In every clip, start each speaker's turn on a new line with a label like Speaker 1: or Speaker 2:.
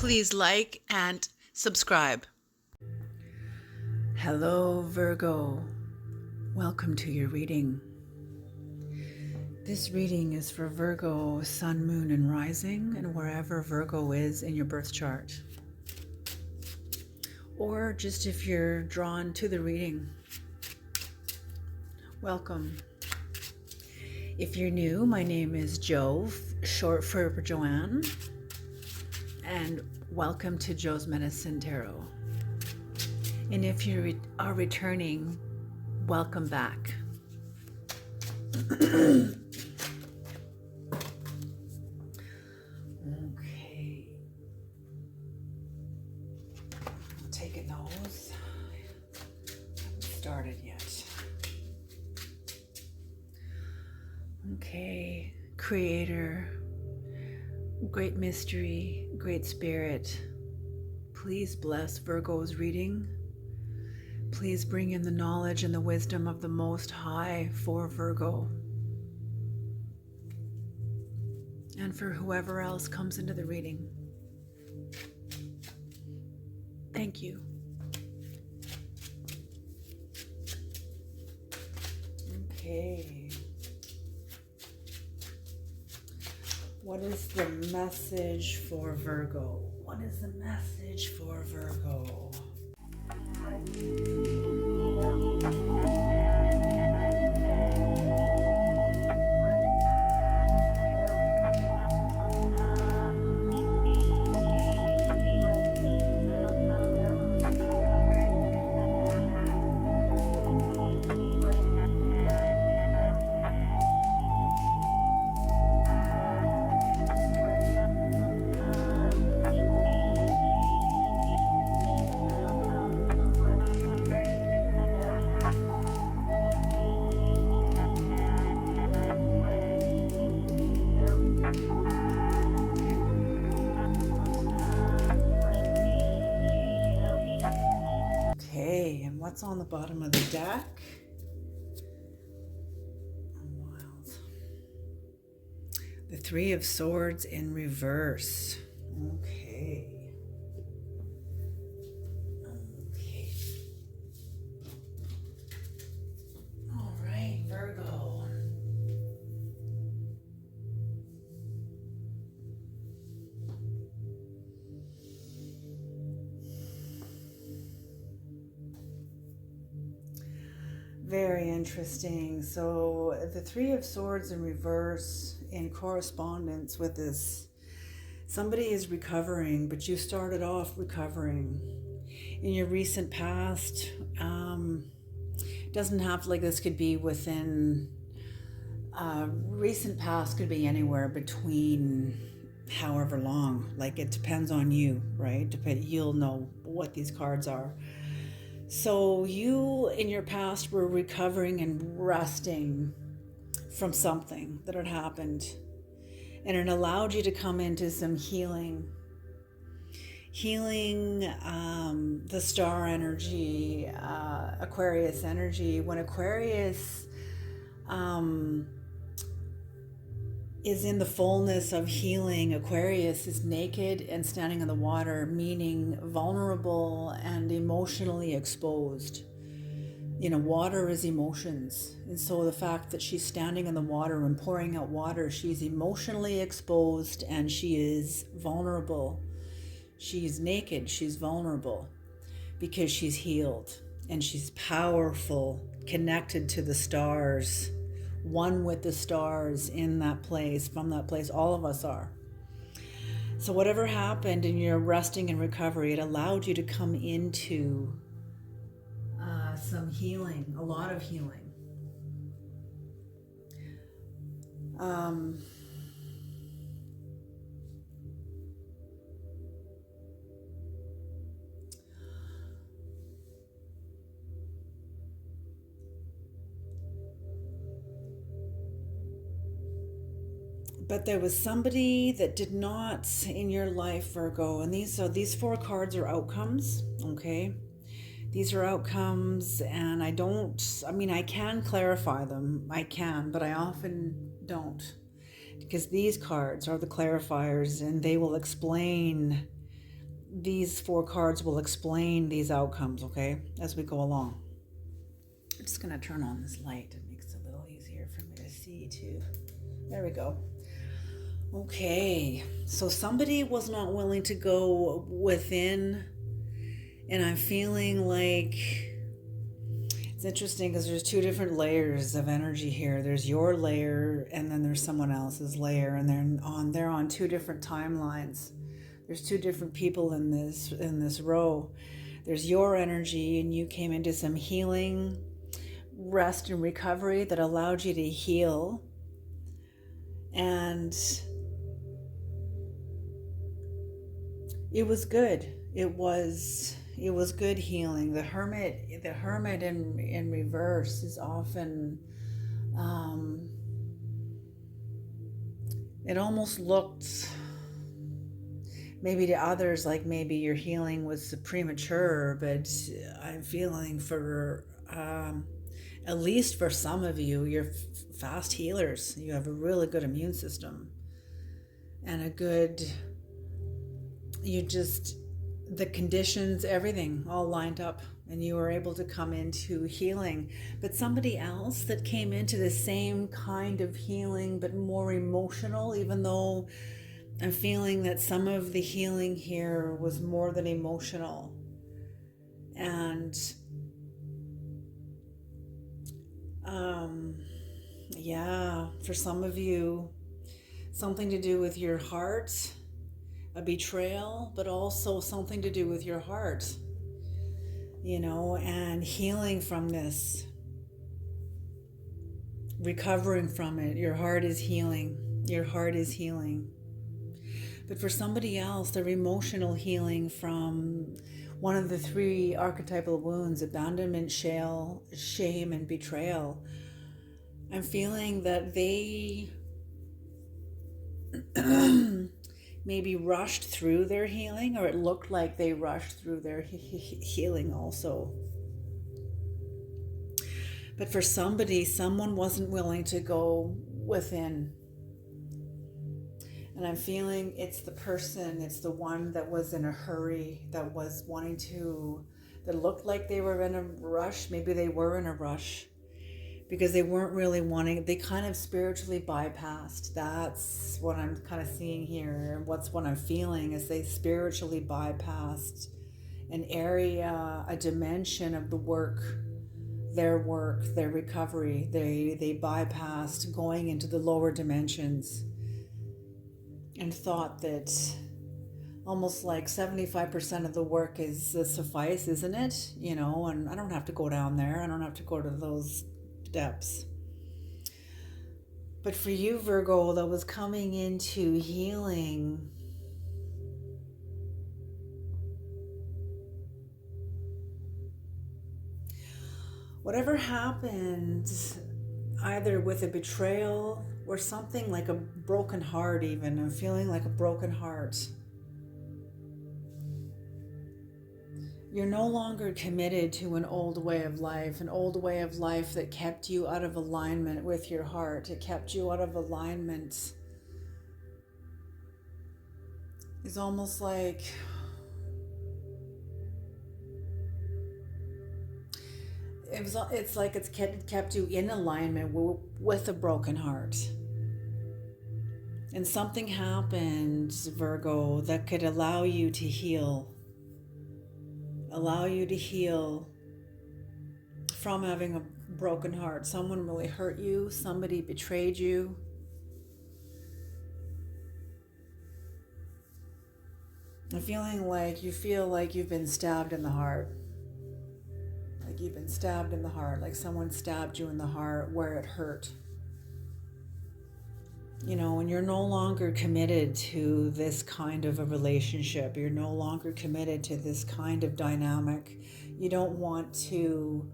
Speaker 1: Please like and subscribe. Hello, Virgo. Welcome to your reading. This reading is for Virgo, Sun, Moon, and Rising, and wherever Virgo is in your birth chart. Or just if you're drawn to the reading. Welcome. If you're new, my name is Jo, short for Joanne, and welcome to Jo's Medicine Tarot. And if you are returning, welcome back. Okay. Take a nose. Haven't started yet. Okay. Creator, great mystery, great spirit, please bless Virgo's reading. Please bring in the knowledge and the wisdom of the Most High for Virgo. And for whoever else comes into the reading. Thank you. Okay. What is the message for Virgo? What is the message for Virgo? Okay, and what's on the bottom of the deck? Wild. The Three of Swords in reverse. Okay. Okay. All right, Virgo. Very interesting. So the Three of Swords in reverse in correspondence with this. Somebody is recovering, but you started off recovering. In your recent past, doesn't have to, like, this could be within, recent past could be anywhere between however long. Like, it depends on you, right? You'll know what these cards are. So you, in your past, were recovering and resting from something that had happened. And it allowed you to come into some healing. Healing the star energy, Aquarius energy. When Aquarius is in the fullness of healing, Aquarius is naked and standing in the water, meaning vulnerable and emotionally exposed. You know, water is emotions. And so the fact that she's standing in the water and pouring out water, she's emotionally exposed and she is vulnerable. She's naked, she's vulnerable because she's healed and she's powerful, connected to the stars. One with the stars in that place, from that place, all of us are. So whatever happened in your resting and recovery, it allowed you to come into some healing, a lot of healing. But there was somebody that did not in your life, Virgo, and these four cards are outcomes, okay? These are outcomes, and I can clarify them. I can, but I often don't. Because these cards are the clarifiers, and they will explain these 4 cards will explain these outcomes, okay, as we go along. I'm just going to turn on this light. It makes it a little easier for me to see too. There we go. Okay, so somebody was not willing to go within, and I'm feeling like it's interesting because there's 2 different layers of energy here. There's your layer, and then there's someone else's layer, and they're on 2 different timelines. There's 2 different people in this row. There's your energy, and you came into some healing, rest, and recovery that allowed you to heal. And it was good. It was good healing. The hermit in reverse is often, it almost looked maybe to others like maybe your healing was premature, but I'm feeling for, at least for some of you, you're fast healers. You have a really good immune system and the conditions, everything all lined up, and you were able to come into healing. But somebody else that came into the same kind of healing, but more emotional, even though I'm feeling that some of the healing here was more than emotional. And for some of you, something to do with your heart, a betrayal, but also something to do with your heart, and healing from this, recovering from it. Your heart is healing. But for somebody else, their emotional healing from one of the 3 archetypal wounds, abandonment, shame, and betrayal. I'm feeling that they maybe rushed through their healing, or it looked like they rushed through their healing also. But for someone wasn't willing to go within. And I'm feeling it's the one that was in a hurry, that was that looked like they were in a rush. Maybe they were in a rush because they weren't really wanting, they kind of spiritually bypassed. That's what I'm kind of seeing here. And what I'm feeling is they spiritually bypassed an area, a dimension of the work, their recovery. They bypassed going into the lower dimensions and thought that almost like 75% of the work is suffice, isn't it? And I don't have to go down there. I don't have to go to those depths. But for you, Virgo, that was coming into healing, whatever happened, either with a betrayal or something like a broken heart, even. I'm feeling like a broken heart. You're no longer committed to an old way of life that kept you out of alignment with your heart. It kept you out of alignment. It's almost like it's kept you in alignment with a broken heart. And something happened, Virgo, that could allow you to heal from having a broken heart. Someone really hurt you. Somebody betrayed you. I'm feeling like you feel like you've been stabbed in the heart. Like someone stabbed you in the heart where it hurt. And you're no longer committed to this kind of a relationship. You're no longer committed to this kind of dynamic. You don't want to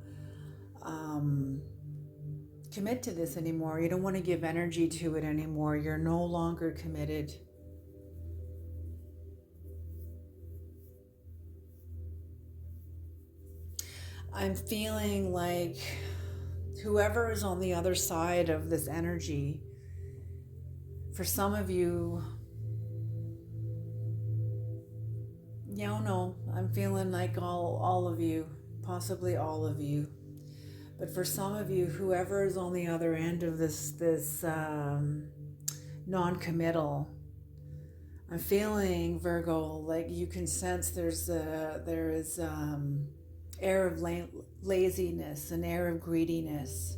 Speaker 1: commit to this anymore. You don't want to give energy to it anymore. You're no longer committed. I'm feeling like whoever is on the other side of this energy, for some of you, Yeah, no, I'm feeling like all of you, possibly all of you. But for some of you, whoever is on the other end of this non-committal, I'm feeling, Virgo, like you can sense there is air of laziness, an air of greediness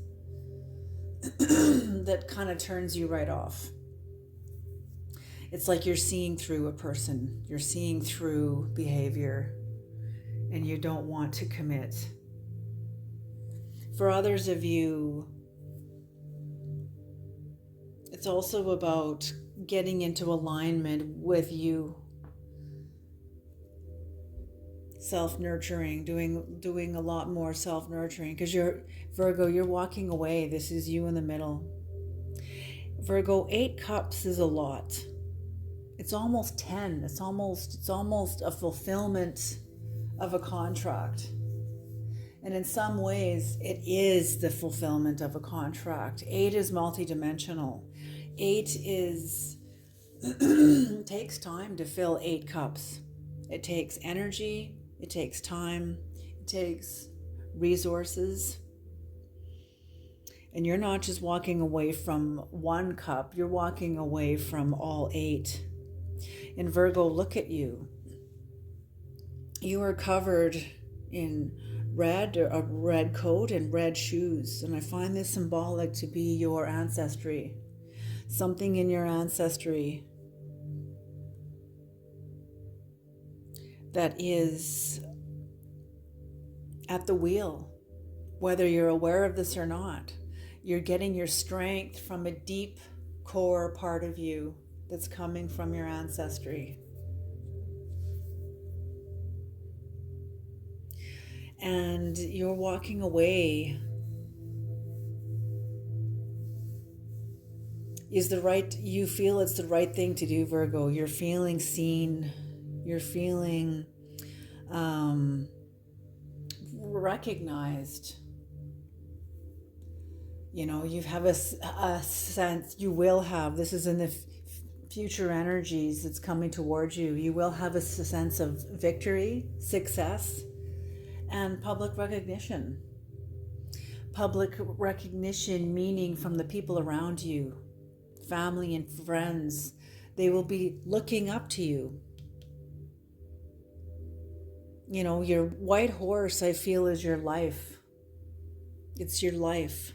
Speaker 1: that kind of turns you right off. It's like you're seeing through a person, you're seeing through behavior, and you don't want to commit. For others of you, it's also about getting into alignment with you, self-nurturing, doing a lot more self-nurturing, because you're Virgo, you're walking away. This is you in the middle. Virgo, 8 cups is a lot. It's almost 10. It's almost a fulfillment of a contract. And in some ways, it is the fulfillment of a contract. 8 is multidimensional. 8 is takes time to fill 8 cups. It takes energy, it takes time, it takes resources. And you're not just walking away from 1 cup, you're walking away from all 8. And Virgo, look at you. You are covered in red, a red coat and red shoes. And I find this symbolic to be your ancestry. Something in your ancestry that is at the wheel, whether you're aware of this or not. You're getting your strength from a deep core part of you that's coming from your ancestry. And you're walking away you feel it's the right thing to do, Virgo. You're feeling seen. You're feeling recognized. You have a sense, you will have, this is in the future energies that's coming towards you. You will have a sense of victory, success, and public recognition. Public recognition meaning from the people around you, family and friends. They will be looking up to you. Your white horse, I feel, is your life. It's your life.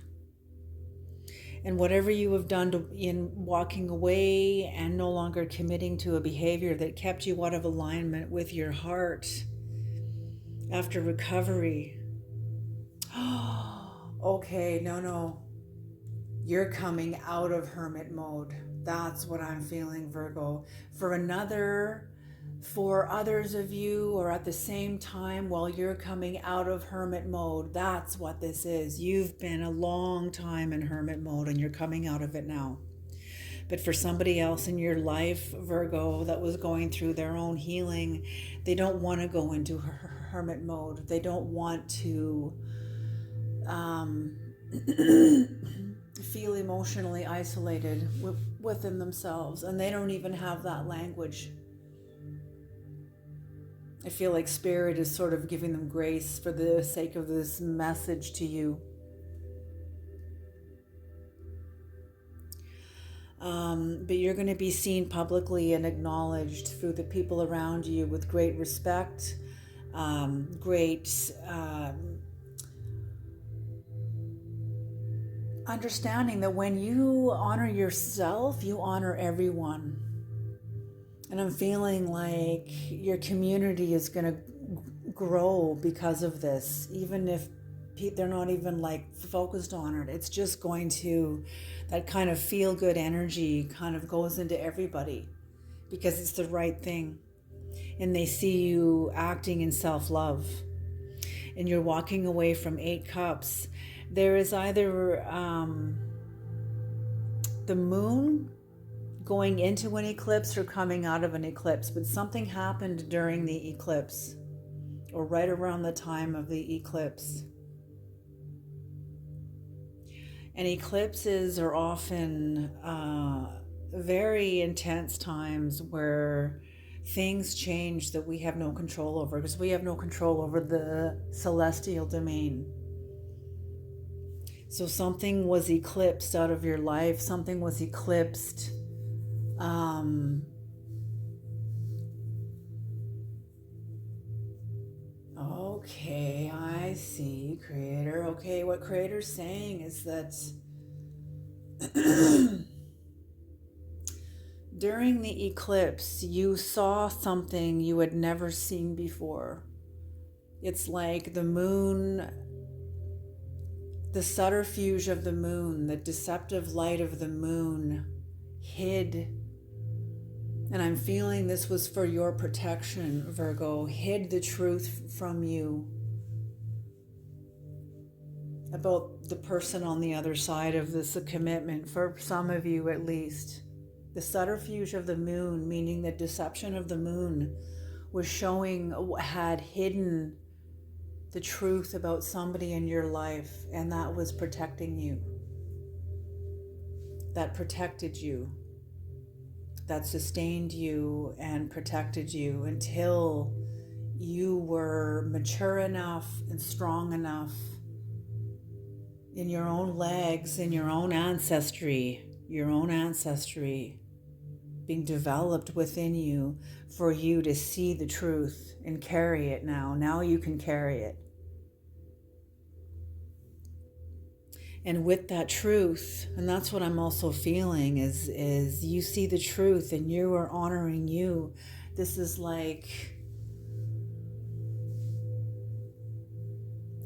Speaker 1: And whatever you have done in walking away and no longer committing to a behavior that kept you out of alignment with your heart after recovery. Okay, no. You're coming out of hermit mode. That's what I'm feeling, Virgo. For others of you, or at the same time while you're coming out of hermit mode, that's what this is. You've been a long time in hermit mode and you're coming out of it now. But for somebody else in your life, Virgo, that was going through their own healing, they don't want to go into hermit mode. They don't want to feel emotionally isolated within themselves, and they don't even have that language. I feel like Spirit is sort of giving them grace for the sake of this message to you. But you're going to be seen publicly and acknowledged through the people around you with great respect, great understanding that when you honor yourself, you honor everyone. And I'm feeling like your community is going to grow because of this, even if they're not even focused on it. It's just going to, that kind of feel good energy kind of goes into everybody because it's the right thing. And they see you acting in self-love. And you're walking away from 8 cups. There is either the moon going into an eclipse or coming out of an eclipse, but something happened during the eclipse or right around the time of the eclipse. And eclipses are often very intense times where things change that we have no control over, because we have no control over the celestial domain. So something was eclipsed out of your life. Something was eclipsed. Okay, I see, Creator. Okay, what Creator's saying is that during the eclipse, you saw something you had never seen before. It's like the moon, the subterfuge of the moon, the deceptive light of the moon hid. And I'm feeling this was for your protection, Virgo, hid the truth from you about the person on the other side of this commitment, for some of you at least. The subterfuge of the moon, meaning the deception of the moon, was showing, had hidden the truth about somebody in your life, and that was protecting you. That protected you. That sustained you and protected you until you were mature enough and strong enough in your own legs, in your own ancestry being developed within you for you to see the truth and carry it now. Now you can carry it. And with that truth, and that's what I'm also feeling, is you see the truth and you are honoring you. This is like,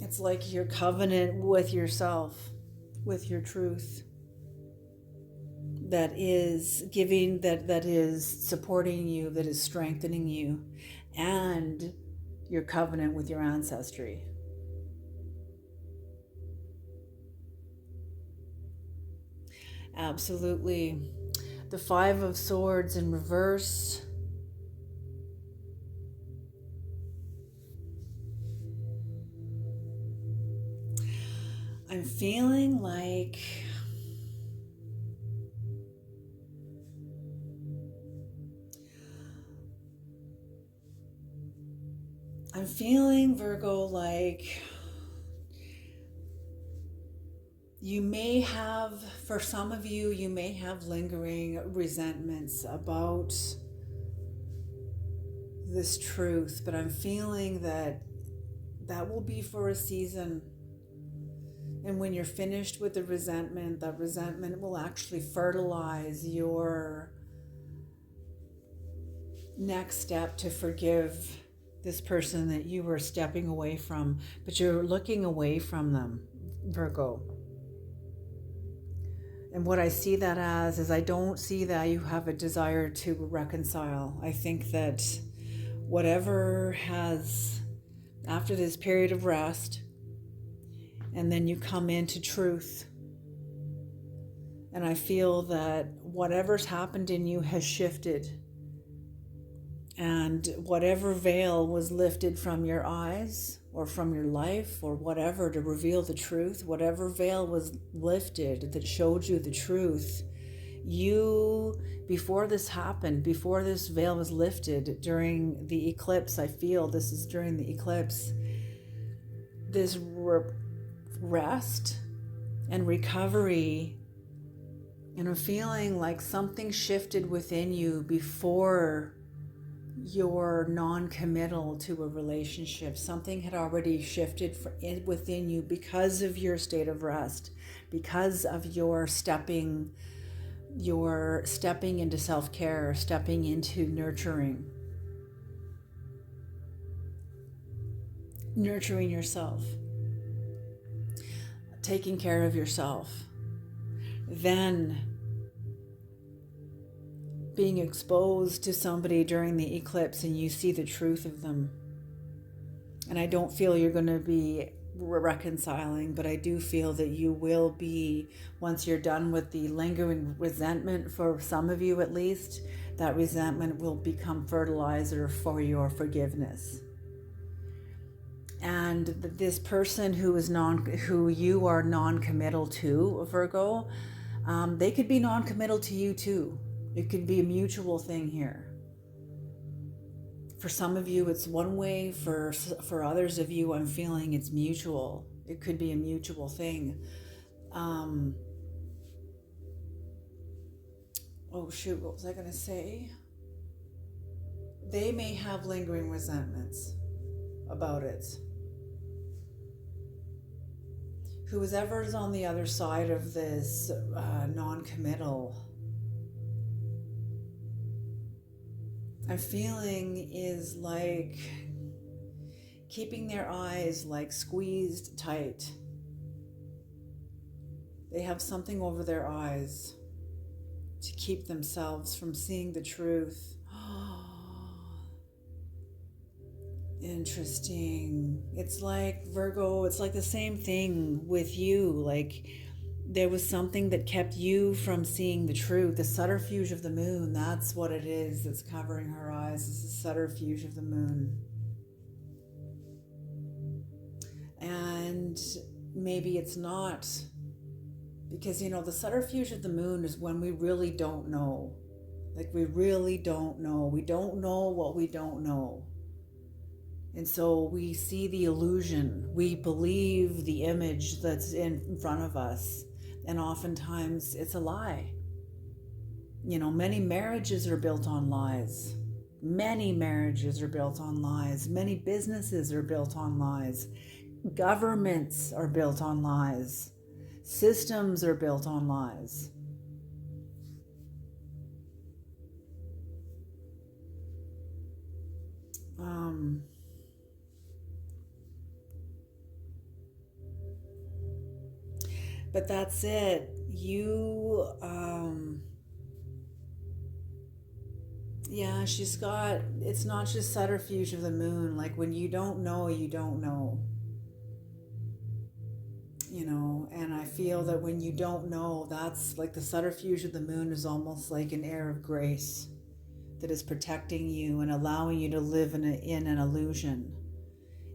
Speaker 1: it's like your covenant with yourself, with your truth, that is giving, that is supporting you, that is strengthening you, and your covenant with your ancestry. Absolutely. The Five of Swords in reverse. I'm feeling like Virgo, like you may have, for some of you, you may have lingering resentments about this truth, but I'm feeling that will be for a season. And when you're finished with the resentment, that resentment will actually fertilize your next step to forgive this person that you were stepping away from, but you're looking away from them, Virgo. And what I see that as is, I don't see that you have a desire to reconcile. I think that whatever has, after this period of rest, and then you come into truth, and I feel that whatever's happened in you has shifted, and whatever veil was lifted from your eyes or from your life or whatever to reveal the truth, whatever veil was lifted that showed you the truth, you, before this happened, before this veil was lifted during the eclipse, I feel this is during the eclipse, this rest and recovery, and I'm feeling like something shifted within you before you're non-committal to a relationship. Something had already shifted within you because of your state of rest, because of your stepping into self-care, stepping into nurturing yourself, taking care of yourself, then being exposed to somebody during the eclipse and you see the truth of them. And I don't feel you're going to be reconciling, but I do feel that you will be, once you're done with the lingering resentment, for some of you at least, that resentment will become fertilizer for your forgiveness. And this person who you are non-committal to, Virgo, they could be non-committal to you too. It could be a mutual thing here. For some of you, it's one way. For others of you, I'm feeling it's mutual. It could be a mutual thing. Oh shoot, what was I going to say? They may have lingering resentments about it. Whoever's on the other side of this non-committal, I'm feeling is like keeping their eyes like squeezed tight. They have something over their eyes to keep themselves from seeing the truth. Interesting. It's like Virgo, it's like the same thing with you. Like there was something that kept you from seeing the truth. The subterfuge of the moon, that's what it is that's covering her eyes. It's the subterfuge of the moon. And maybe it's not. Because, the subterfuge of the moon is when we really don't know. Like we really don't know. We don't know what we don't know. And so we see the illusion. We believe the image that's in front of us. And oftentimes it's a lie. Many marriages are built on lies. Many marriages are built on lies. Many businesses are built on lies. Governments are built on lies. Systems are built on lies. But that's it. It's not just subterfuge of the moon. Like when you don't know, you don't know. And I feel that when you don't know, that's like the subterfuge of the moon is almost like an air of grace that is protecting you and allowing you to live in an illusion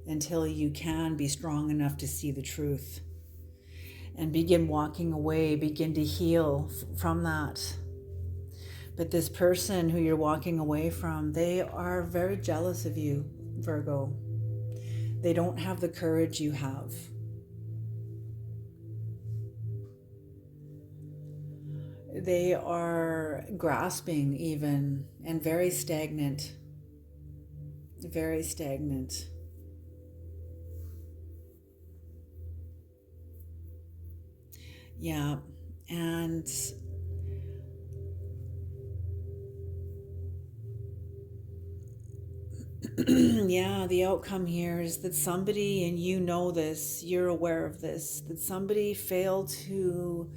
Speaker 1: until you can be strong enough to see the truth and begin walking away, begin to heal from that. But this person who you're walking away from, they are very jealous of you, Virgo. They don't have the courage you have. They are grasping even and very stagnant. Very stagnant. Yeah, and yeah, the outcome here is that somebody, and this, you're aware of this, that somebody failed to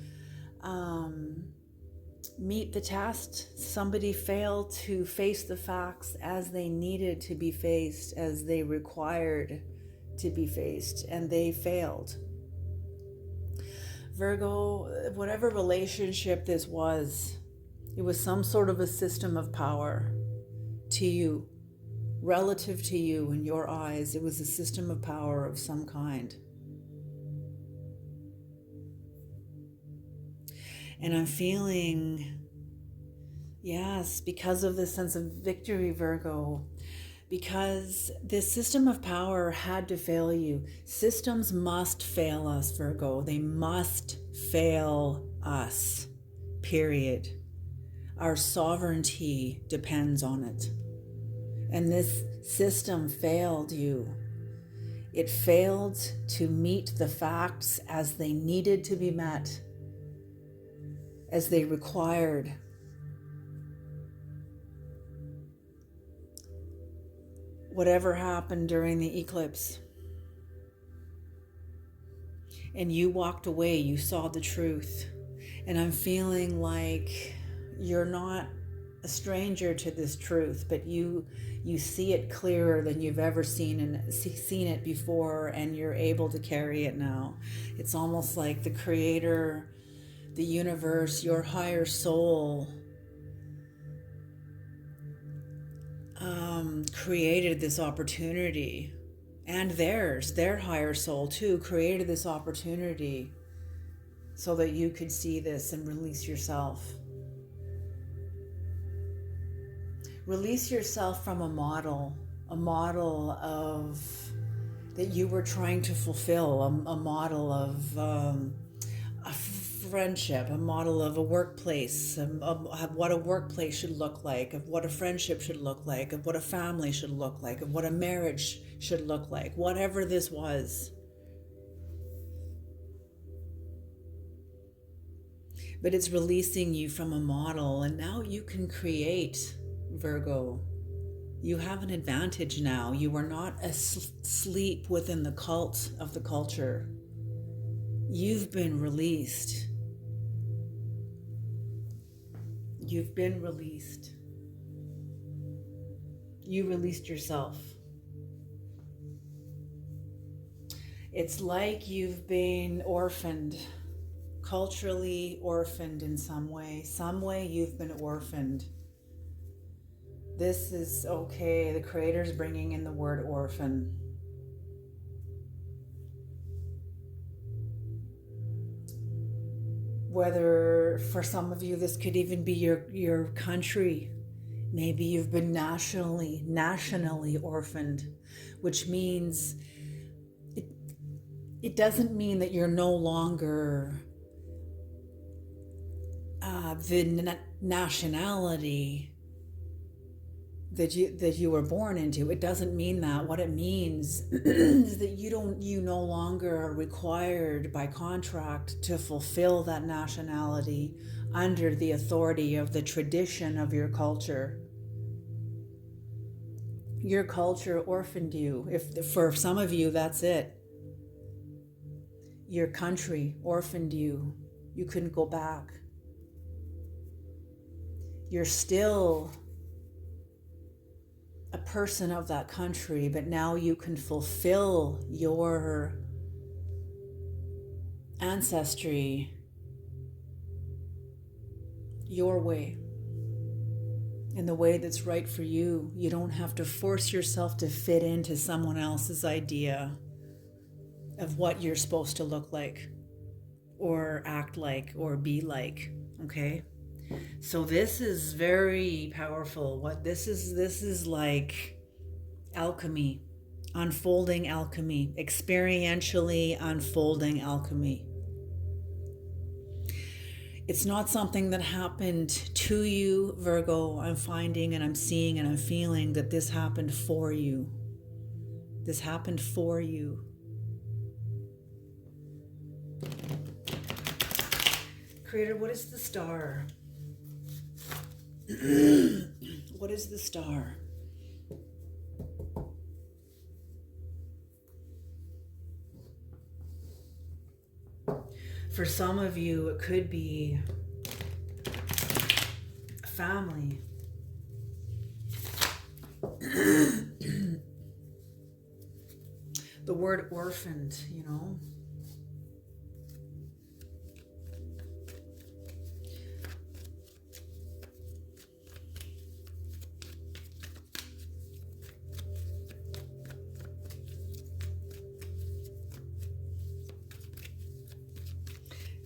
Speaker 1: meet the test. Somebody failed to face the facts as they needed to be faced, as they required to be faced, and they failed. Virgo, whatever relationship this was, it was some sort of a system of power to you, relative to you in your eyes. It was a system of power of some kind. And I'm feeling, yes, because of this sense of victory, Virgo, because this system of power had to fail you. Systems must fail us, Virgo. They must fail us, period. Our sovereignty depends on it. And this system failed you. It failed to meet the facts as they needed to be met, as they required. Whatever happened during the eclipse, and you walked away, you saw the truth. And I'm feeling like you're not a stranger to this truth, but you see it clearer than you've ever seen it before, and you're able to carry it now. It's almost like the Creator, the universe, your higher soul created this opportunity, and their higher soul too created this opportunity so that you could see this and release yourself. Release yourself from a model a model of that you were trying to fulfill, a model of a friendship, a model of a workplace, of what a workplace should look like, of what a friendship should look like, of what a family should look like, of what a marriage should look like, whatever this was. But it's releasing you from a model, and now you can create, Virgo. You have an advantage now. You are not asleep within the cult of the culture. You've been released. You've been released. You released yourself. It's like you've been orphaned, culturally orphaned in some way. Some way you've been orphaned. This is okay. The Creator's bringing in the word orphan. Whether for some of you this could even be your country. Maybe you've been nationally orphaned, which means it doesn't mean that you're no longer the nationality that you were born into. It doesn't mean that. What it means is that you no longer are required by contract to fulfill that nationality under the authority of the tradition of your culture. Your culture orphaned you. If for some of you that's it. Your country orphaned you. You couldn't go back. You're still a person of that country, but now you can fulfill your ancestry your way, in the way that's right for you. You don't have to force yourself to fit into someone else's idea of what you're supposed to look like or act like or be like, okay? So this is very powerful. What this is like alchemy, unfolding alchemy, experientially unfolding alchemy. It's not something that happened to you, Virgo. I'm finding and I'm seeing and I'm feeling that this happened for you. This happened for you. Creator, what is the star? What is the star? For some of you, it could be a family. The word orphaned, you know.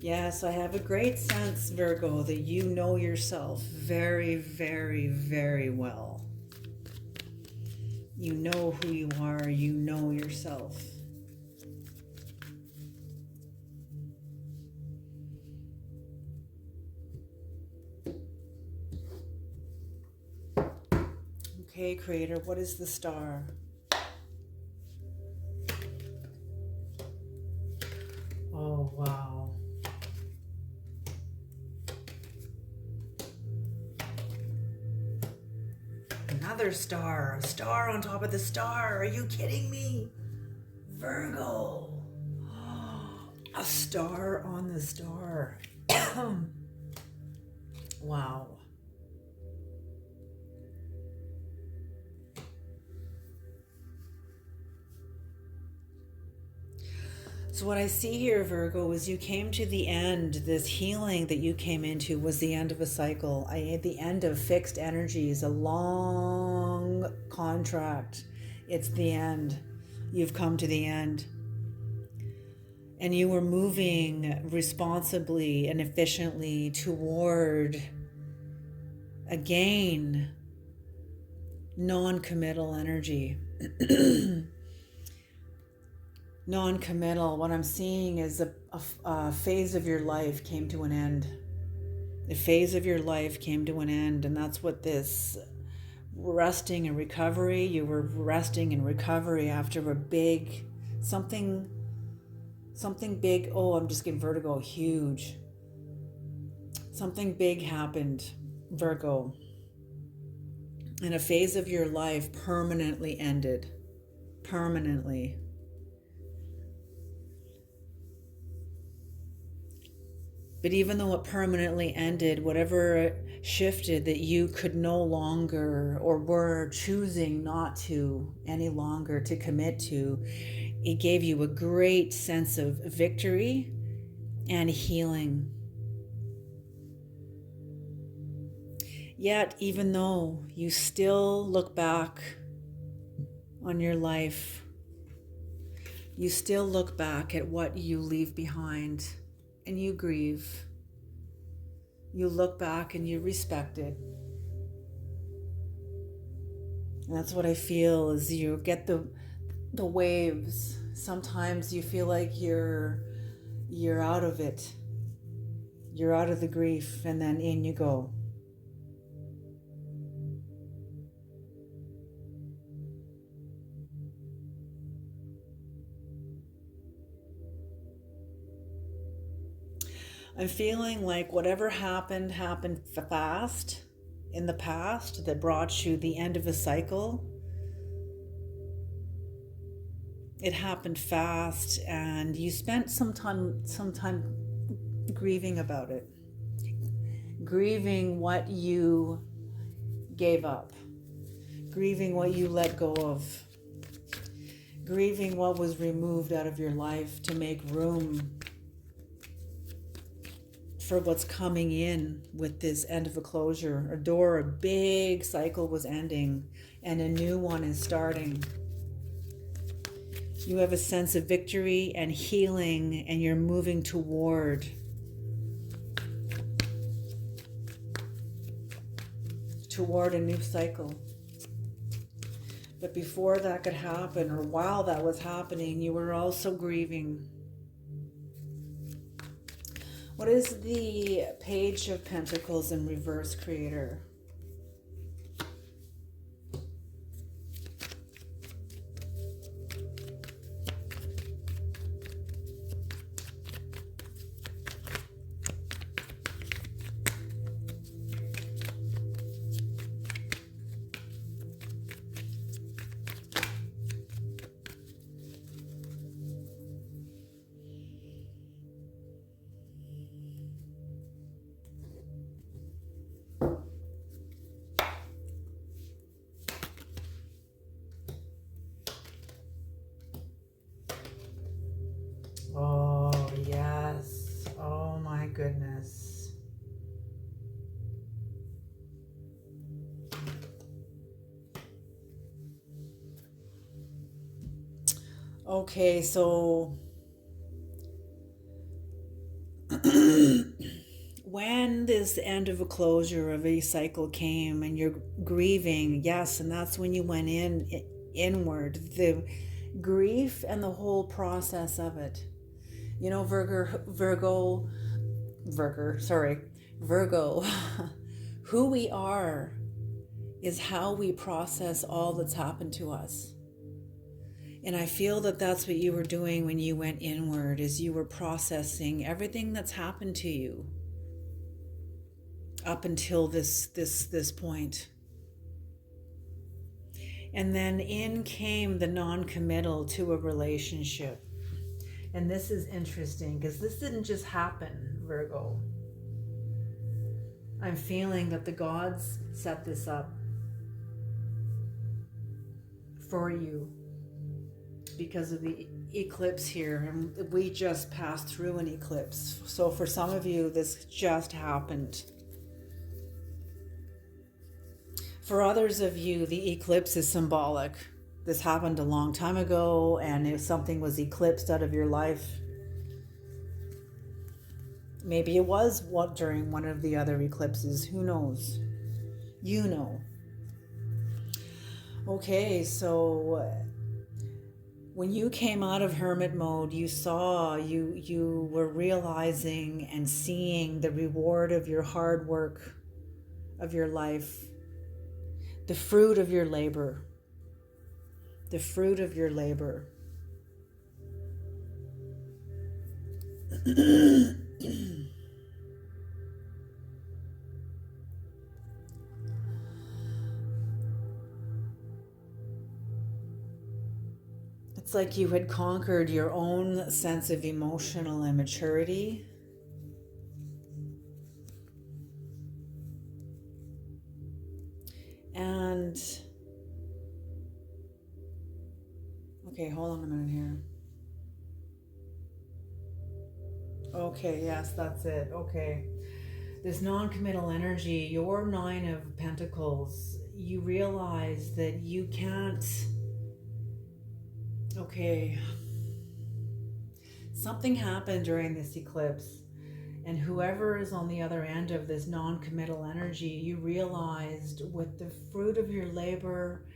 Speaker 1: Yes, I have a great sense, Virgo, that you know yourself very, very, very well. You know who you are. You know yourself. Okay, Creator, what is the star? Oh, wow. Another star, a star on top of the star. Are you kidding me? Virgo. A star on the star. Wow. So what I see here, Virgo, is you came to the end. This healing that you came into was the end of a cycle. The end of fixed energies, a long contract. It's the end. You've come to the end. And you were moving responsibly and efficiently toward, again, non-committal energy. Non-committal, what I'm seeing is a phase of your life came to an end. The phase of your life came to an end, and that's what this resting and recovery, you were resting and recovery after a big, something big, oh, I'm just getting Virgo, huge. Something big happened, Virgo. And a phase of your life permanently ended. Permanently. But even though it permanently ended, whatever shifted that you could no longer or were choosing not to any longer to commit to, it gave you a great sense of victory and healing. Yet, even though you still look back on your life, you still look back at what you leave behind and you grieve. You look back and you respect it. And that's what I feel is you get the waves. Sometimes you feel like you're out of it. You're out of the grief, and then in you go. I'm feeling like whatever happened fast in the past that brought you the end of a cycle. It happened fast, and you spent some time grieving about it. Grieving what you gave up. Grieving what you let go of. Grieving what was removed out of your life to make room for what's coming in with this end of a closure. A big cycle was ending and a new one is starting. You have a sense of victory and healing, and you're moving toward a new cycle. But before that could happen, or while that was happening, you were also grieving. What is the Page of Pentacles in reverse, Creator? Oh, yes. Oh, my goodness. Okay, so when this end of a closure of a cycle came and you're grieving, yes, and that's when you went inward, the grief and the whole process of it. You know, Virgo, who we are is how we process all that's happened to us. And I feel that that's what you were doing when you went inward, is you were processing everything that's happened to you up until this point. And then in came the non-committal to a relationship. And this is interesting because this didn't just happen, Virgo. I'm feeling that the gods set this up for you because of the eclipse here. And we just passed through an eclipse. So for some of you, this just happened. For others of you, the eclipse is symbolic. This happened a long time ago, and if something was eclipsed out of your life, maybe it was during one of the other eclipses. Who knows? You know. Okay, so when you came out of hermit mode, you were realizing and seeing the reward of your hard work of your life, the fruit of your labor, the fruit of your labor. It's like you had conquered your own sense of emotional immaturity. And, okay, hold on a minute here. Okay, yes, that's it. Okay. This non-committal energy, your Nine of Pentacles, you realize that you can't, okay, something happened during this eclipse, and whoever is on the other end of this non-committal energy, you realized with the fruit of your labor,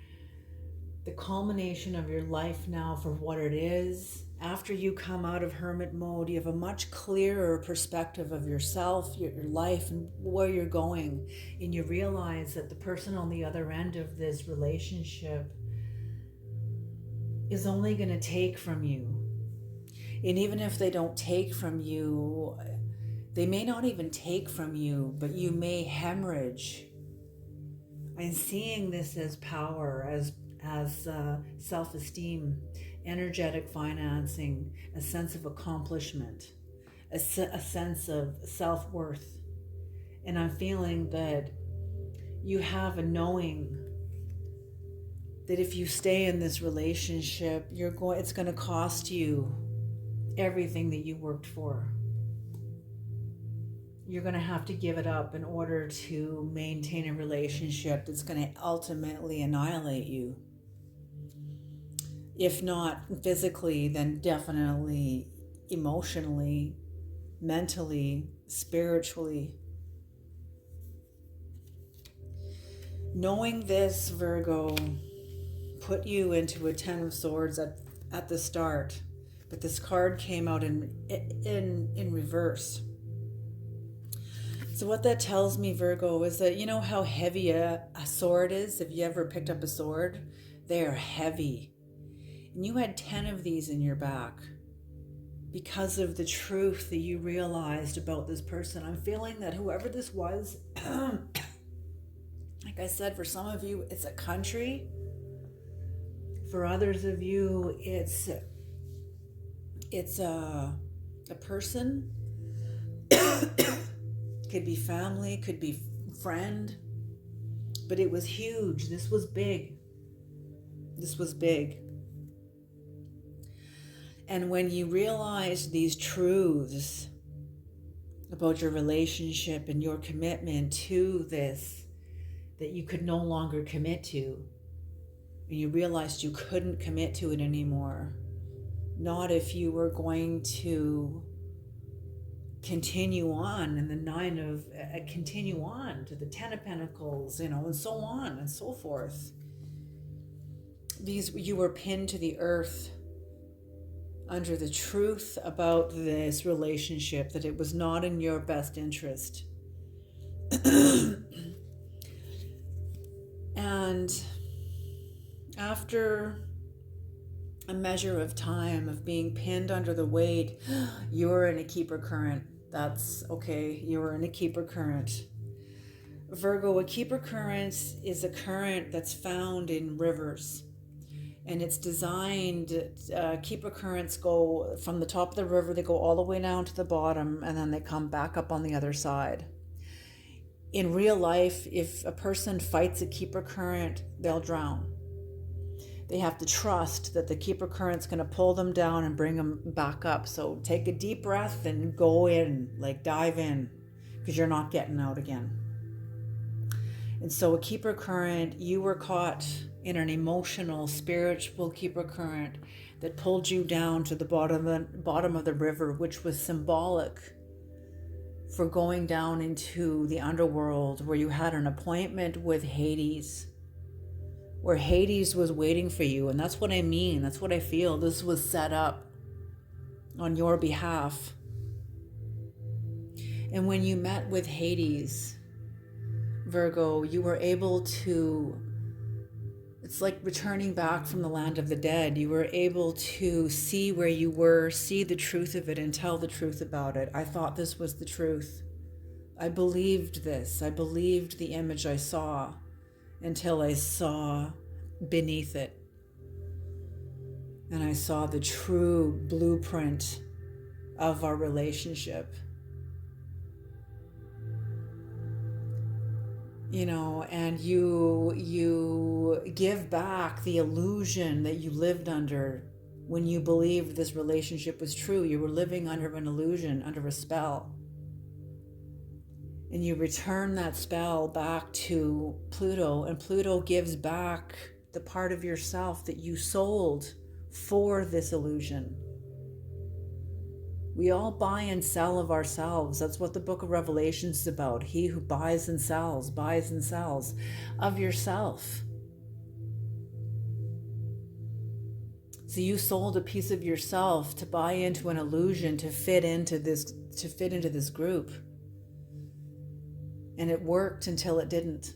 Speaker 1: the culmination of your life now for what it is. After you come out of hermit mode, you have a much clearer perspective of yourself, your life, and where you're going. And you realize that the person on the other end of this relationship is only going to take from you. And even if they don't take from you, they may not even take from you, but you may hemorrhage. I'm seeing this as power, as self-esteem, energetic financing, a sense of accomplishment, a sense of self-worth. And I'm feeling that you have a knowing that if you stay in this relationship, it's going to cost you everything that you worked for. You're going to have to give it up in order to maintain a relationship that's going to ultimately annihilate you. If not physically, then definitely emotionally, mentally, spiritually. Knowing this, Virgo, put you into a Ten of Swords at the start, but this card came out in reverse. So what that tells me, Virgo, is that you know how heavy a sword is? If you ever picked up a sword, they are heavy. And you had 10 of these in your back because of the truth that you realized about this person. I'm feeling that whoever this was, like I said, for some of you, it's a country. For others of you, it's a person. Could be family, could be friend. But it was huge. This was big. This was big. And when you realize these truths about your relationship and your commitment to this, that you could no longer commit to, and you realized you couldn't commit to it anymore, not if you were going to continue on in the Nine of, continue on to the Ten of Pentacles, and so on and so forth. You were pinned to the earth under the truth about this relationship, that it was not in your best interest. And after a measure of time of being pinned under the weight, you're in a keeper current. That's okay, you're in a keeper current. Virgo, a keeper current is a current that's found in rivers. And it's designed, keeper currents go from the top of the river, they go all the way down to the bottom, and then they come back up on the other side. In real life, if a person fights a keeper current, they'll drown. They have to trust that the keeper current's going to pull them down and bring them back up. So take a deep breath and go in, like dive in, because you're not getting out again. And so a keeper current, you were caught in an emotional, spiritual keeper current that pulled you down to the bottom of the river, which was symbolic for going down into the underworld, where you had an appointment with Hades, where Hades was waiting for you. And that's what I mean. That's what I feel. This was set up on your behalf. And when you met with Hades, Virgo, you were able to, it's like returning back from the land of the dead. You were able to see where you were, see the truth of it, and tell the truth about it. I thought this was the truth. I believed this. I believed the image I saw until I saw beneath it. And I saw the true blueprint of our relationship. You know, and you give back the illusion that you lived under when you believed this relationship was true. You were living under an illusion, under a spell. And you return that spell back to Pluto, and Pluto gives back the part of yourself that you sold for this illusion. We all buy and sell of ourselves. That's what the book of Revelation is about. He who buys and sells of yourself. So you sold a piece of yourself to buy into an illusion, to fit into this group. And it worked until it didn't.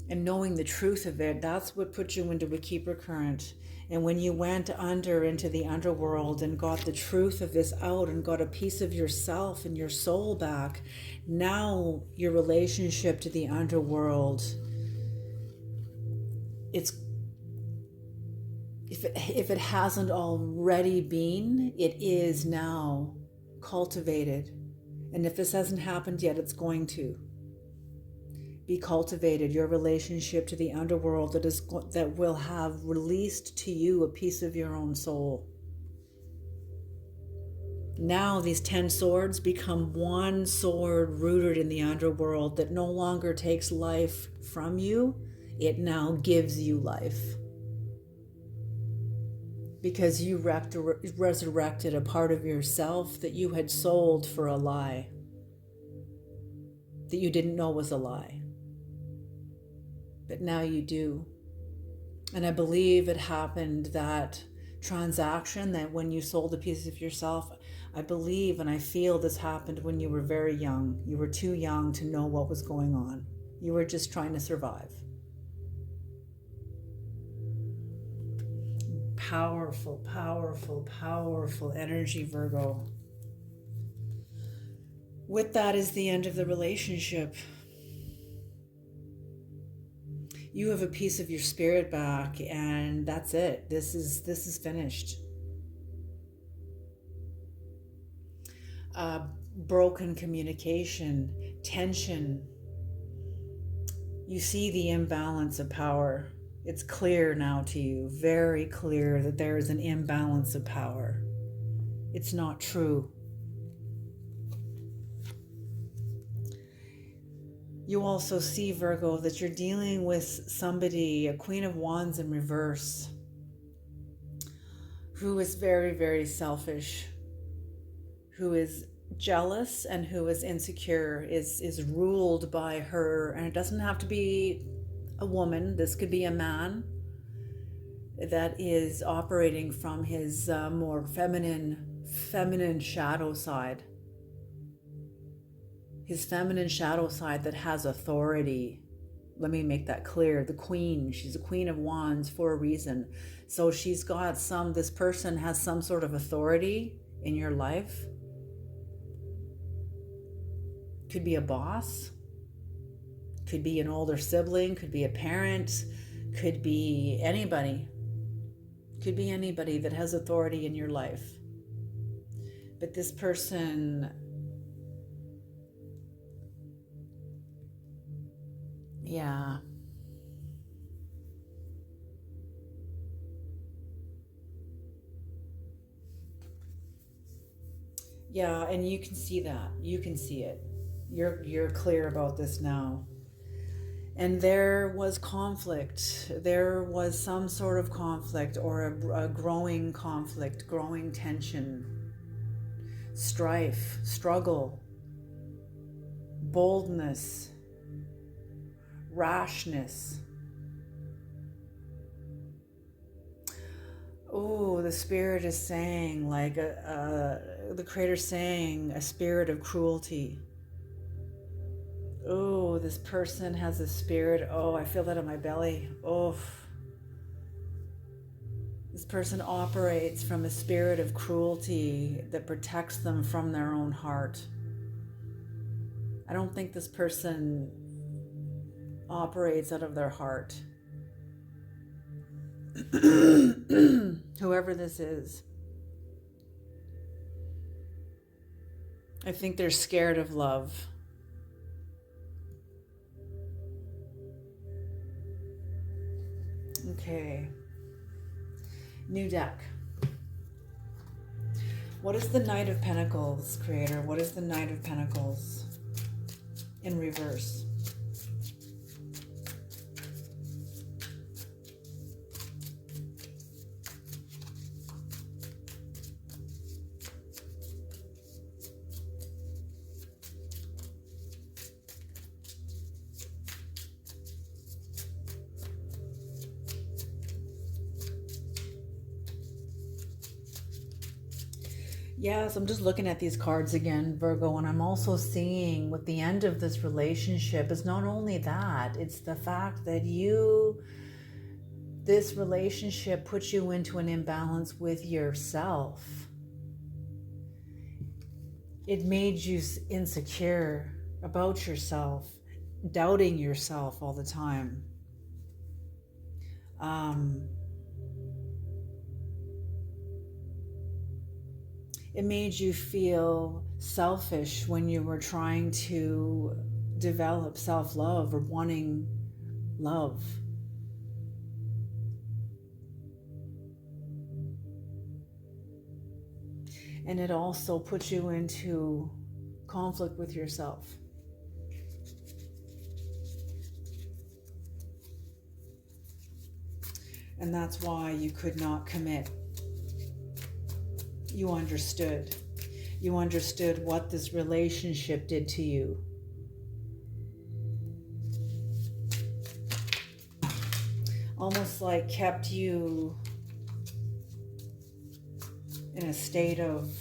Speaker 1: And knowing the truth of it, that's what put you into a keeper current. And when you went into the underworld and got the truth of this out and got a piece of yourself and your soul back, now your relationship to the underworld, if it hasn't already been, it is now cultivated. And if this hasn't happened yet, it's going to be cultivated. Your relationship to the underworld that will have released to you a piece of your own soul. Now these 10 swords become one sword rooted in the underworld that no longer takes life from you. It now gives you life. Because you resurrected a part of yourself that you had sold for a lie, that you didn't know was a lie. But now you do. And I believe it happened, that transaction, that when you sold a piece of yourself, I believe and I feel this happened when you were very young. You were too young to know what was going on. You were just trying to survive. Powerful, powerful, powerful energy, Virgo. With that is the end of the relationship. You have a piece of your spirit back, and that's it. This is finished. Broken communication, tension. You see the imbalance of power. It's clear now to you, very clear, that there is an imbalance of power. It's not true. You also see, Virgo, that you're dealing with somebody, a Queen of Wands in reverse, who is very, very selfish, who is jealous and who is insecure, is ruled by her. And it doesn't have to be a woman. This could be a man that is operating from his more feminine shadow side. His feminine shadow side that has authority. Let me make that clear. The queen, she's a Queen of Wands for a reason. So she's got this person has some sort of authority in your life. Could be a boss, could be an older sibling, could be a parent, could be anybody. Could be anybody that has authority in your life. But this person, yeah. Yeah, and you can see that. You can see it. You're clear about this now. And there was conflict. There was some sort of conflict, or a growing conflict, growing tension, strife, struggle, boldness, rashness. Oh, the spirit is saying, like the creator's saying, a spirit of cruelty. Oh, this person has a spirit. Oh, I feel that in my belly. Oh, this person operates from a spirit of cruelty that protects them from their own heart. I don't think this person operates out of their heart. Whoever this is, I think they're scared of love. Okay. New deck. What is the Knight of Pentacles, Creator? What is the Knight of Pentacles in reverse? Yes, I'm just looking at these cards again, Virgo, and I'm also seeing with the end of this relationship, it's not only that, it's the fact that this relationship puts you into an imbalance with yourself. It made you insecure about yourself, doubting yourself all the time. It made you feel selfish when you were trying to develop self-love or wanting love. And it also puts you into conflict with yourself. And that's why you could not commit. You understood. You understood what this relationship did to you. Almost like kept you in a state of...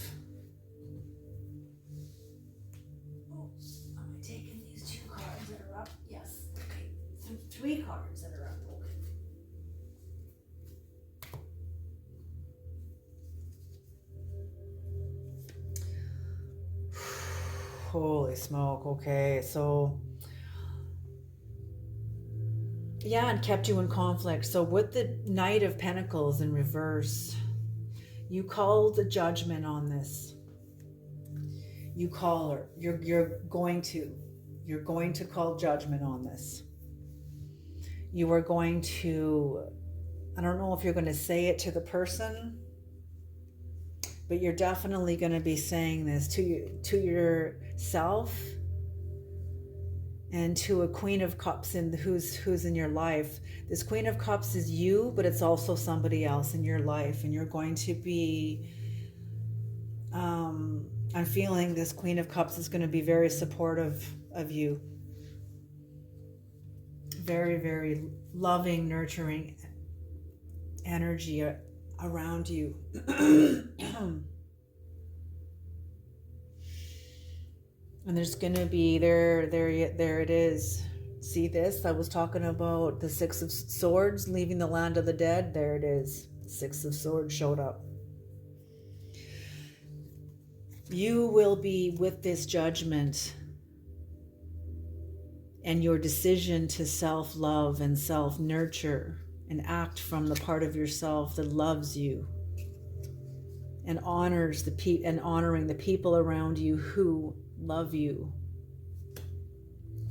Speaker 1: Oh, am I taking these 2 cards that are up? Yes. Okay. 3 cards that are up. Okay. Holy smoke. Okay, so yeah, and kept you in conflict. So with the Knight of Pentacles in reverse, you called the judgment on this. You call her. You're going to call judgment on this. You are going to, I don't know if you're going to say it to the person, but you're definitely going to be saying this to yourself and to a Queen of Cups who's in your life. This Queen of Cups is you, but it's also somebody else in your life, and you're going to be, I'm feeling this Queen of Cups is going to be very supportive of you. Very, very loving, nurturing energy around you. And there's going to be, there it is. See this? I was talking about the 6 of Swords leaving the land of the dead. There it is. 6 of Swords showed up. You will be with this judgment and your decision to self-love and self-nurture and act from the part of yourself that loves you and honors honoring the people around you who love you.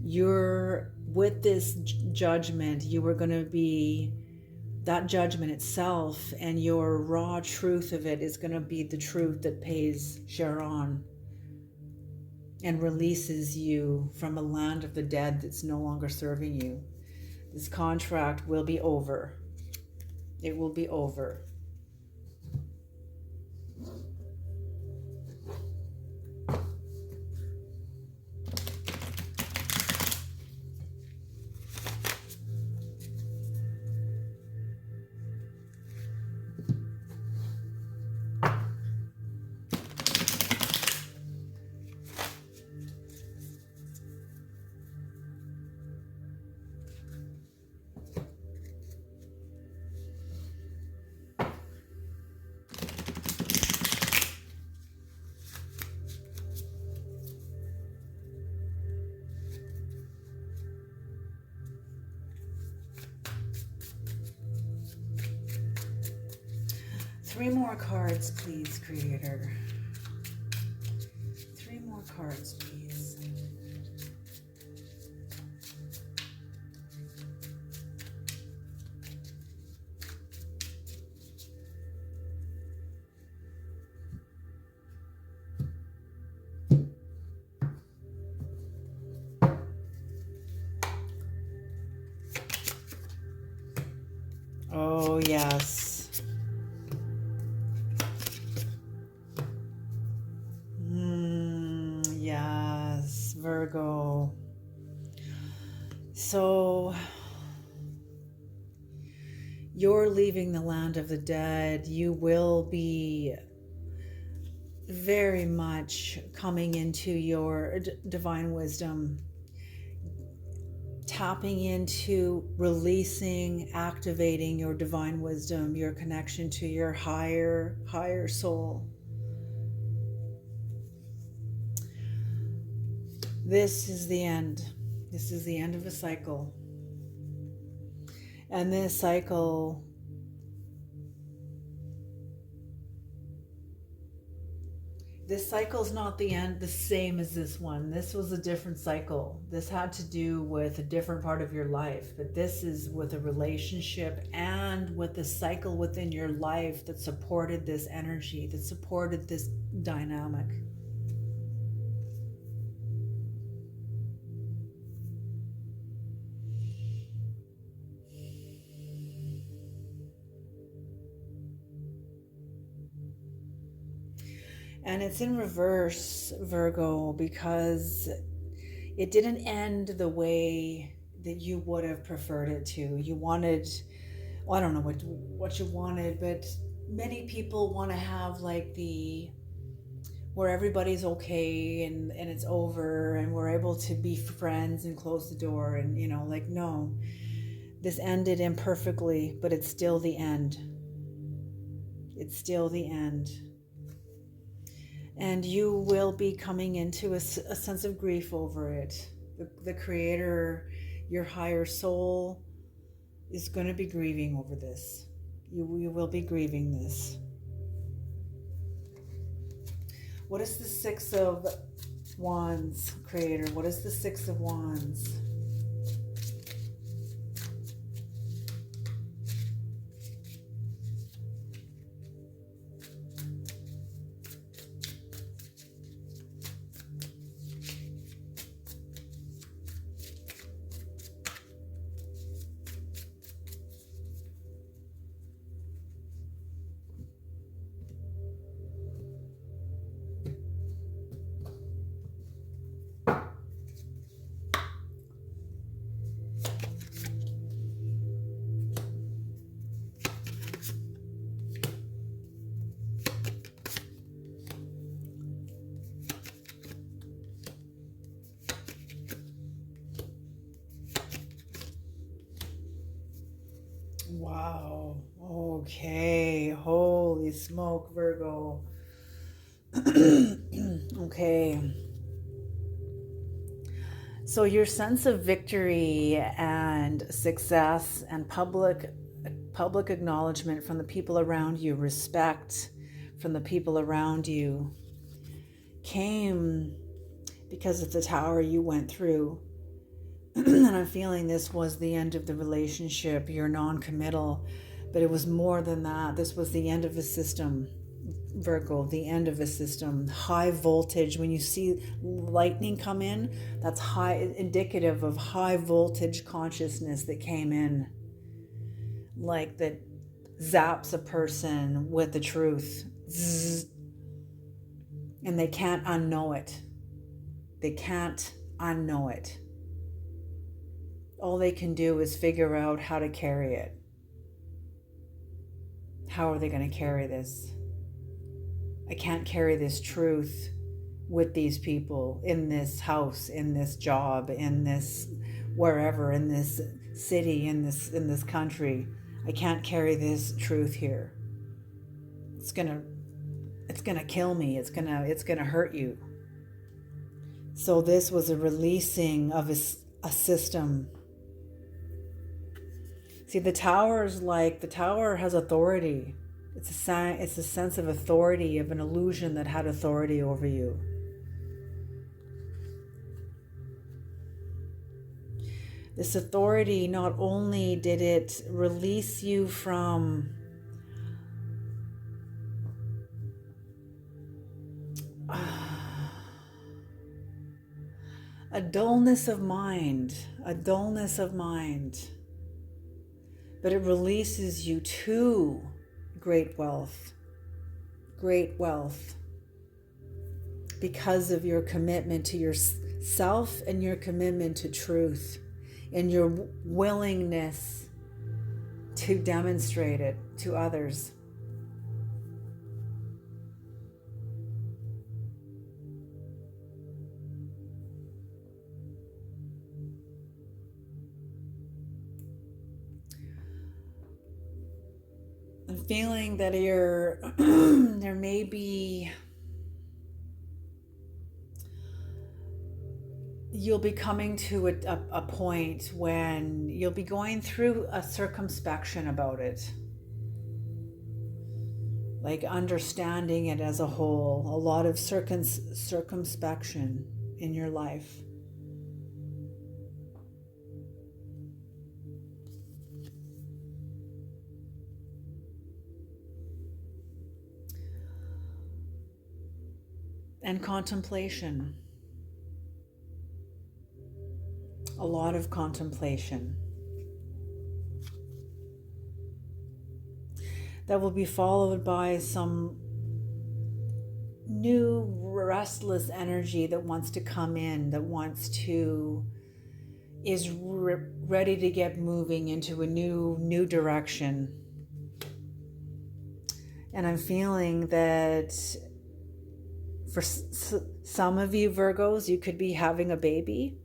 Speaker 1: You're with this judgment, you are going to be, that judgment itself and your raw truth of it is going to be the truth that pays Charon and releases you from a land of the dead that's no longer serving you. This contract will be over. It will be over. 3 more cards, please, Creator. 3 more cards, please. Oh, yes. Yes, Virgo. So you're leaving the land of the dead. You will be very much coming into your divine wisdom, tapping into releasing, activating your divine wisdom, your connection to your higher soul. This is the end. This is the end of a cycle. And this cycle's not the end, the same as this one. This was a different cycle. This had to do with a different part of your life, but this is with a relationship and with the cycle within your life that supported this energy, that supported this dynamic. And it's in reverse, Virgo, because it didn't end the way that you would have preferred it to. You wanted, well, I don't know what you wanted, but many people want to have like where everybody's okay and it's over and we're able to be friends and close the door and, no. This ended imperfectly, but it's still the end. It's still the end. And you will be coming into a sense of grief over it. The Creator, your higher soul, is going to be grieving over this. You will be grieving this. What is the 6 of Wands, Creator? What is the 6 of Wands? Wow. Okay. Holy smoke, Virgo. Okay. So your sense of victory and success and public acknowledgement from the people around you, respect from the people around you, came because of the tower you went through. And I'm feeling this was the end of the relationship. You're non-committal, but it was more than that. This was the end of a system, Virgo, the end of a system. High voltage. When you see lightning come in, that's indicative of high voltage consciousness that came in, like that zaps a person with the truth. Zzz. And they can't unknow it. They can't unknow it. All they can do is figure out how to carry it. How are they going to carry this? I can't carry this truth with these people, in this house, in this job, in this wherever, in this city, in this country. I can't carry this truth here. It's gonna kill me. It's gonna hurt you. So this was a releasing of a system. See, the tower has authority. It's a sense of authority, of an illusion that had authority over you. This authority, not only did it release you from a dullness of mind, but it releases you to great wealth, because of your commitment to yourself and your commitment to truth and your willingness to demonstrate it to others. I'm feeling that there may be, you'll be coming to a point when you'll be going through a circumspection about it. Like understanding it as a whole, a lot of circumspection in your life. And contemplation. A lot of contemplation. That will be followed by some new restless energy that wants to come in, is ready to get moving into a new direction. And I'm feeling that for some of you Virgos, you could be having a baby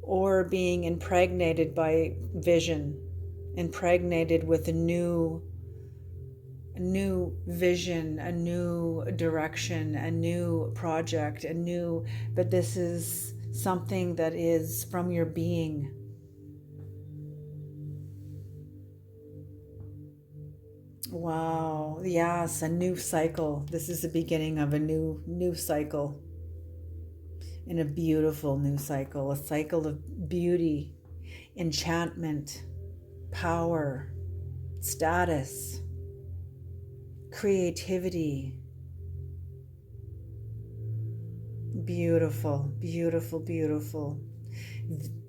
Speaker 1: or being impregnated by vision, impregnated with a new vision, a new direction, a new project, but this is something that is from your being. Wow, yes, a new cycle. This is the beginning of a new cycle. And a beautiful new cycle, a cycle of beauty, enchantment, power, status, creativity. Beautiful, beautiful, beautiful.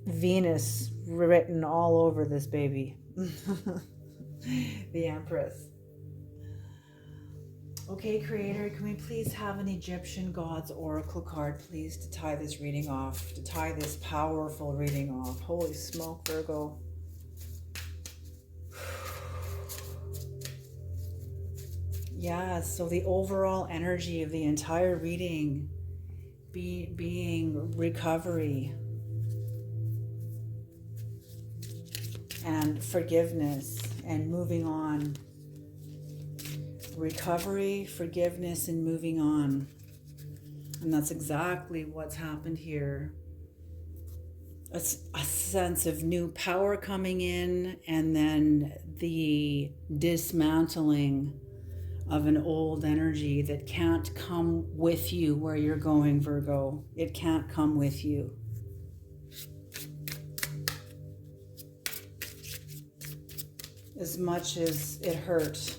Speaker 1: Venus written all over this baby. The Empress. Okay, Creator, can we please have an Egyptian Gods Oracle card, please, to tie this reading off, to tie this powerful reading off? Holy smoke, Virgo. Yeah, so the overall energy of the entire reading being recovery and forgiveness and moving on. Recovery, forgiveness, and moving on. And that's exactly what's happened here. A sense of new power coming in, and then the dismantling of an old energy that can't come with you where you're going, Virgo. It can't come with you. As much as it hurt.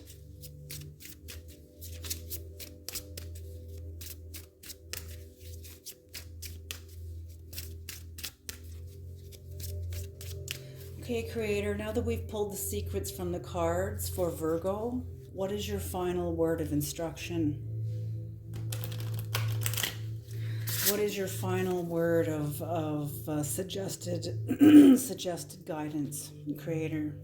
Speaker 1: Okay, Creator, now that we've pulled the secrets from the cards for Virgo, what is your final word of instruction? What is your final word of suggested guidance, Creator?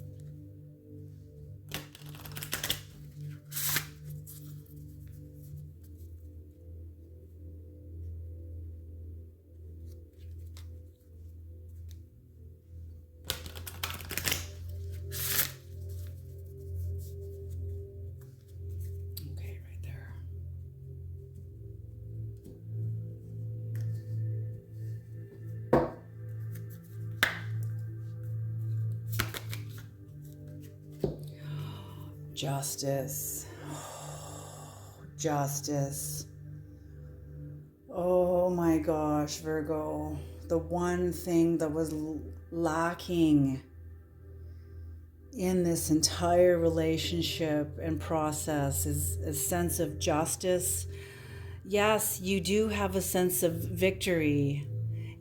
Speaker 1: Justice. Justice. Oh my gosh, Virgo. The one thing that was lacking in this entire relationship and process is a sense of justice. Yes, you do have a sense of victory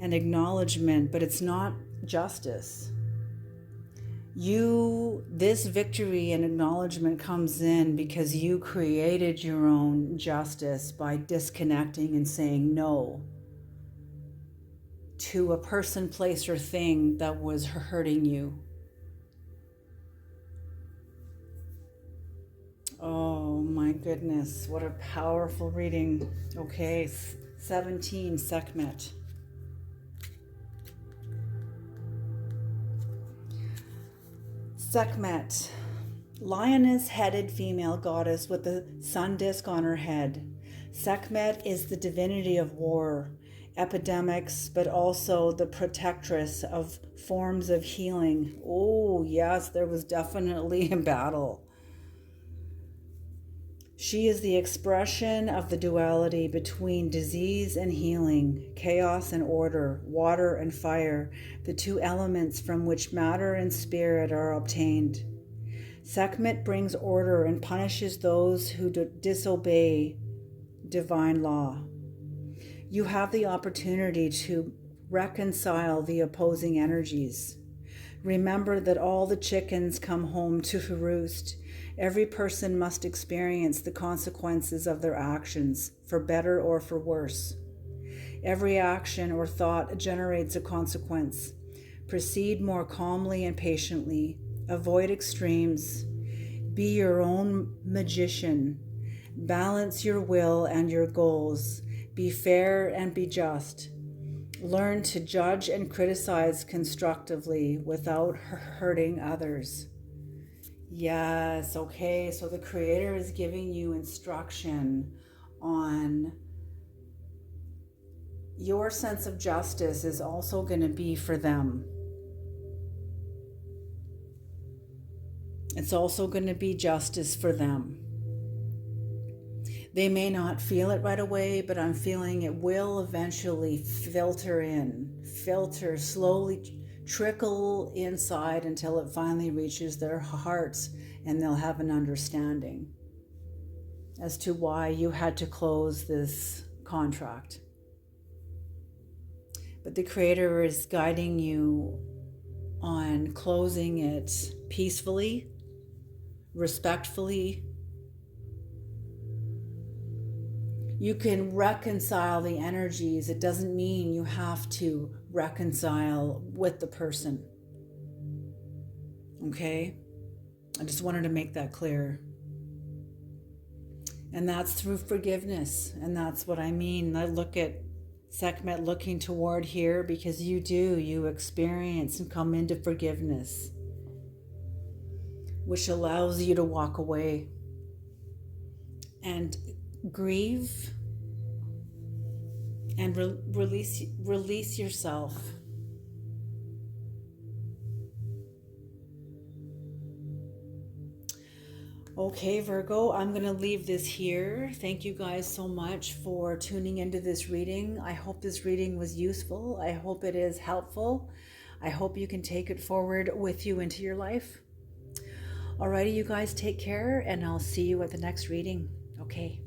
Speaker 1: and acknowledgement, but it's not justice. This victory and acknowledgement comes in because you created your own justice by disconnecting and saying no to a person, place, or thing that was hurting you. Oh my goodness, what a powerful reading. Okay, 17, Sekhmet. Sekhmet, lioness-headed female goddess with the sun disk on her head. Sekhmet is the divinity of war, epidemics, but also the protectress of forms of healing. Oh yes, there was definitely a battle. She is the expression of the duality between disease and healing, chaos and order, water and fire, the two elements from which matter and spirit are obtained. Sekhmet brings order and punishes those who disobey divine law. You have the opportunity to reconcile the opposing energies. Remember that all the chickens come home to roost. Every person must experience the consequences of their actions, for better or for worse. Every action or thought generates a consequence. Proceed more calmly and patiently. Avoid extremes. Be your own magician. Balance your will and your goals. Be fair and be just. Learn to judge and criticize constructively without hurting others. Yes, okay, so the Creator is giving you instruction on your sense of justice is also going to be for them. It's also going to be justice for them. They may not feel it right away, but I'm feeling it will eventually filter slowly, trickle inside until it finally reaches their hearts and they'll have an understanding as to why you had to close this contract. But the Creator is guiding you on closing it peacefully, respectfully. You can reconcile the energies. It doesn't mean you have to reconcile with the person. Okay? I just wanted to make that clear. And that's through forgiveness. And that's what I mean. I look at Sekhmet looking toward here because you experience and come into forgiveness, which allows you to walk away and grieve and release yourself. Okay, Virgo, I'm going to leave this here. Thank you guys so much for tuning into this reading. I hope this reading was useful. I hope it is helpful. I hope you can take it forward with you into your life. Alrighty, you guys take care, and I'll see you at the next reading. Okay.